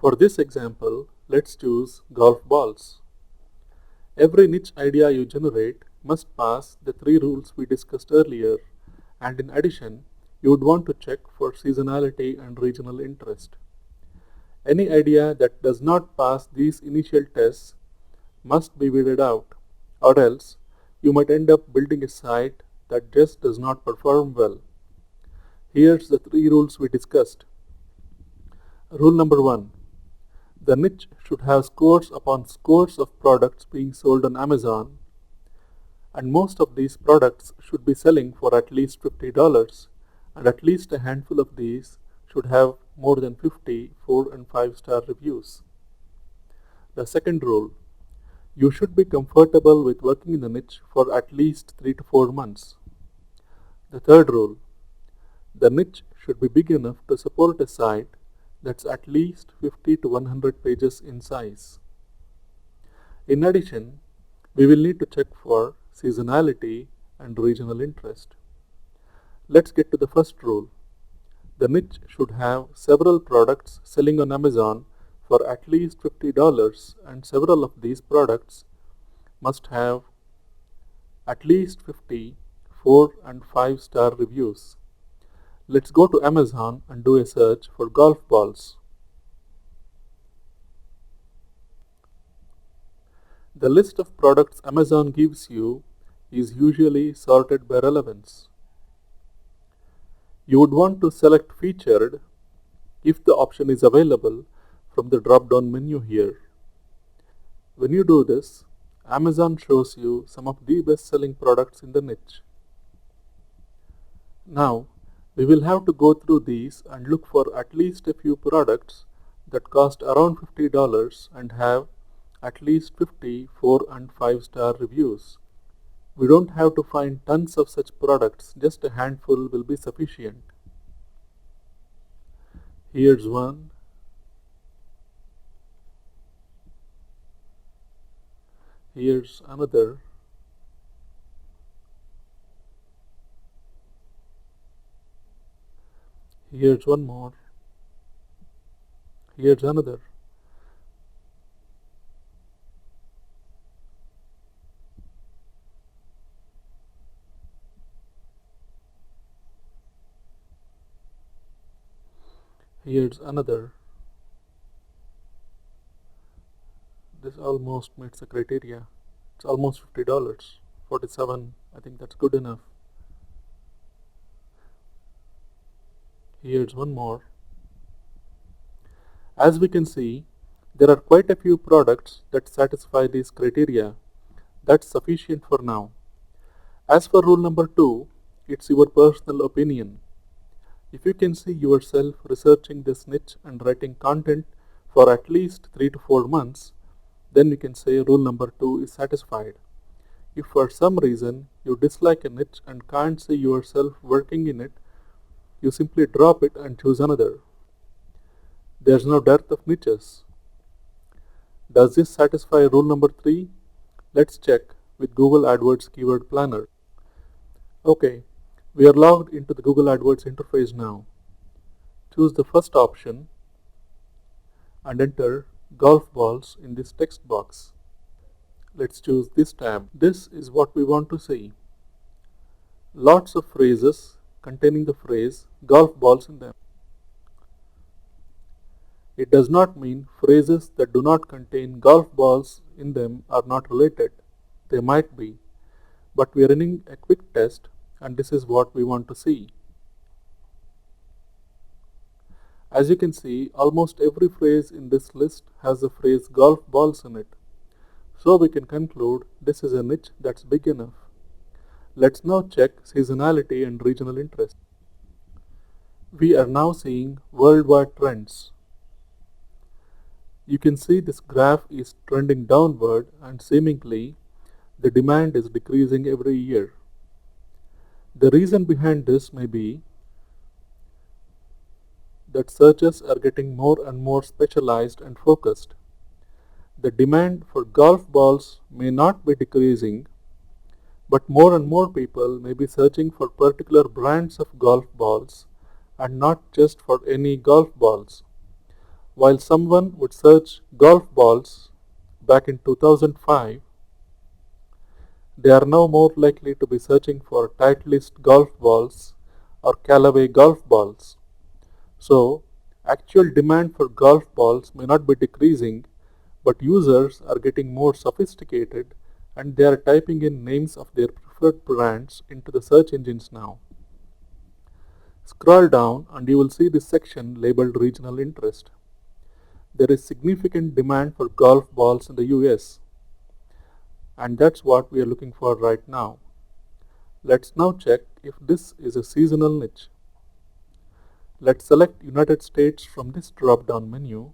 For this example, let's choose golf balls. Every niche idea you generate must pass the three rules we discussed earlier, and in addition, you would want to check for seasonality and regional interest. Any idea that does not pass these initial tests must be weeded out, or else you might end up building a site that just does not perform well. Here's the three rules we discussed. Rule number 1. The niche should have scores upon scores of products being sold on Amazon, and most of these products should be selling for at least $50, and at least a handful of these should have more than 50 4 and 5-star reviews. The second rule. You should be comfortable with working in the niche for at least 3 to 4 months. The third rule. The niche should be big enough to support a site that's at least 50 to 100 pages in size. In addition, we will need to check for seasonality and regional interest. Let's get to the first rule. The niche should have several products selling on Amazon for at least $50, and several of these products must have at least 50 4 and 5-star reviews. Let's go to Amazon and do a search for golf balls. The list of products Amazon gives you is usually sorted by relevance. You would want to select featured if the option is available from the drop-down menu here. When you do this, Amazon shows you some of the best-selling products in the niche. Now, we will have to go through these and look for at least a few products that cost around $50 and have at least 50 4 and 5-star reviews. We don't have to find tons of such products, just a handful will be sufficient. Here's one. Here's another. Here's one more. Here's another. Here's another. This almost meets the criteria. It's almost $50. 47, I think that's good enough. Here's one more. As we can see, there are quite a few products that satisfy these criteria. That's sufficient for now. As for rule number 2, it's your personal opinion. If you can see yourself researching this niche and writing content for at least 3 to 4 months, then you can say rule number 2 is satisfied. If for some reason you dislike a niche and can't see yourself working in it, you simply drop it and choose another. There's no dearth of niches. Does this satisfy rule number 3? Let's check with Google AdWords Keyword Planner. Okay, we are logged into the Google AdWords interface now. Choose the first option and enter golf balls in this text box. Let's choose this tab. This is what we want to see. Lots of phrases containing the phrase golf balls in them. It does not mean phrases that do not contain golf balls in them are not related. They might be, but we are running a quick test and this is what we want to see. As you can see, almost every phrase in this list has the phrase golf balls in it. So we can conclude this is a niche that's big enough. Let's now check seasonality and regional interest. We are now seeing worldwide trends. You can see this graph is trending downward and seemingly the demand is decreasing every year. The reason behind this may be that searches are getting more and more specialized and focused. The demand for golf balls may not be decreasing, but more and more people may be searching for particular brands of golf balls and not just for any golf balls. While someone would search golf balls back in 2005, they are now more likely to be searching for Titleist golf balls or Callaway golf balls. So, actual demand for golf balls may not be decreasing, but users are getting more sophisticated and they are typing in names of their preferred brands into the search engines now. Scroll down and you will see this section labeled regional interest. There is significant demand for golf balls in the US, and that's what we are looking for right now. Let's now check if this is a seasonal niche. Let's select United States from this drop down menu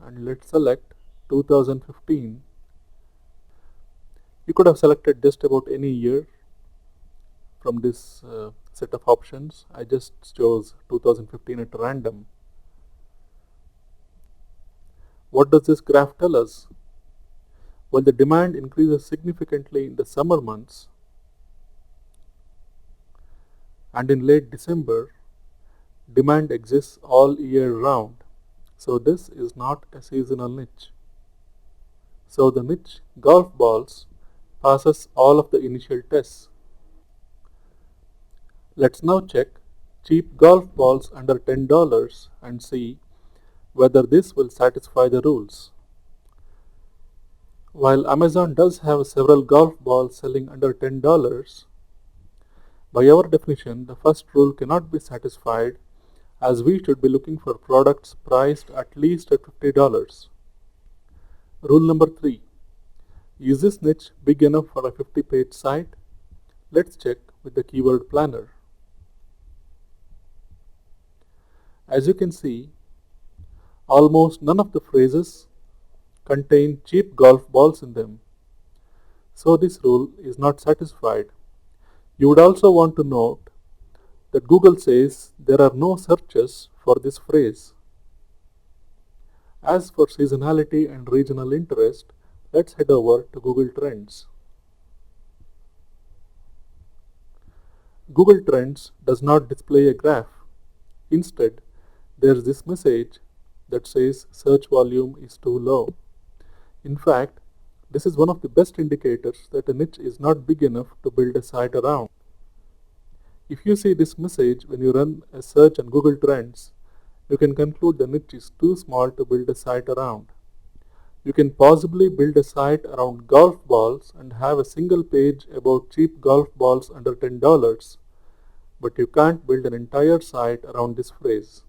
and let's select 2015. You could have selected just about any year from this set of options. I just chose 2015 at random. What does this graph tell us? Well, the demand increases significantly in the summer months, and in late December, demand exists all year round. So this is not a seasonal niche. So the niche golf balls passes all of the initial tests. Let's now check cheap golf balls under $10 and see whether this will satisfy the rules. While Amazon does have several golf balls selling under $10, by our definition, the first rule cannot be satisfied as we should be looking for products priced at least at $50. Rule number 3. Is this niche big enough for a 50-page site? Let's check with the keyword planner. As you can see, almost none of the phrases contain cheap golf balls in them. So this rule is not satisfied. You would also want to note that Google says there are no searches for this phrase. As for seasonality and regional interest, let's head over to Google Trends. Google Trends does not display a graph. Instead, there's this message that says search volume is too low. In fact, this is one of the best indicators that a niche is not big enough to build a site around. If you see this message when you run a search on Google Trends, you can conclude the niche is too small to build a site around. You can possibly build a site around golf balls and have a single page about cheap golf balls under $10, but you can't build an entire site around this phrase.